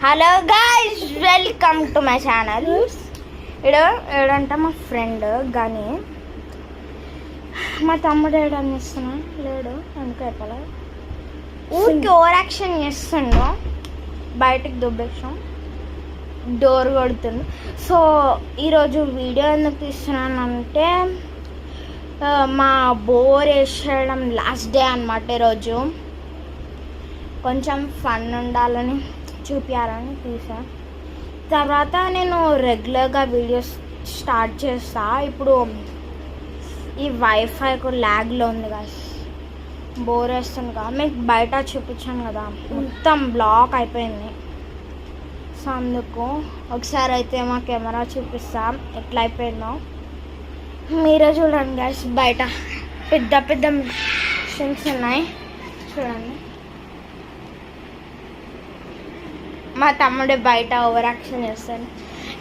Hello guys, welcome to my channel. ఏడంటే మా friend కానీ మా తమ్ముడు ఏడని చేస్తున్నా లేడు, అందుకు చెప్పలే. ఊరికి ఓవర్ యాక్షన్ చేస్తుండు, బయటికి దుబ్బేసాం, డోర్ కొడుతుండు. సో ఈరోజు వీడియో ఎందుకు తీస్తున్నానంటే మా బోర్ వేసేయడం లాస్ట్ డే అనమాట. ఈరోజు కొంచెం ఫన్ ఉండాలని చూపించాలని తీసా. తర్వాత నేను రెగ్యులర్గా వీడియోస్ స్టార్ట్ చేస్తా. ఇప్పుడు ఈ వైఫైకు ల్యాగ్లో ఉంది కదా, బోర్ వేస్తుంది కదా. మీకు బయట చూపించాను కదా, మొత్తం బ్లాక్ అయిపోయింది. సో అందుకు ఒకసారి అయితే మా కెమెరా చూపిస్తా ఎట్లా అయిపోయిందో, మీరే చూడండి గైస్. బయట పెద్ద పెద్ద మిషన్స్ ఉన్నాయి చూడండి. మా తమ్ముడు బయట ఓవర్ యాక్షన్ చేస్తాడు.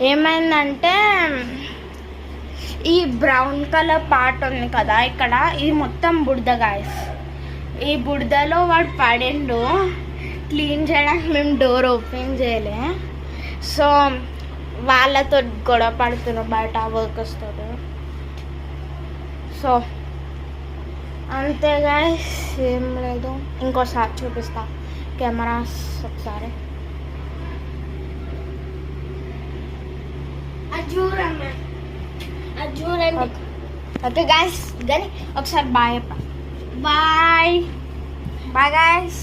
ఏమైందంటే ఈ బ్రౌన్ కలర్ పార్ట్ ఉంది కదా ఇక్కడ, ఇది మొత్తం బుడద గాయస్. ఈ బుడదలో వాడు పడిండు. క్లీన్ చేయడానికి మేము డోర్ ఓపెన్ చేయలే. సో వాళ్ళతో గొడవ పడుతున్నాం బయట వర్కర్స్ తోటి. సో అంతే గాయస్, ఏం లేదు. ఇంకోసారి చూపిస్తా కెమెరాస్ ఒకసారి. చూడండి ఓకే గాయస్, కానీ ఒకసారి బాయ్ బాయ్ బాయ్ గాయస్.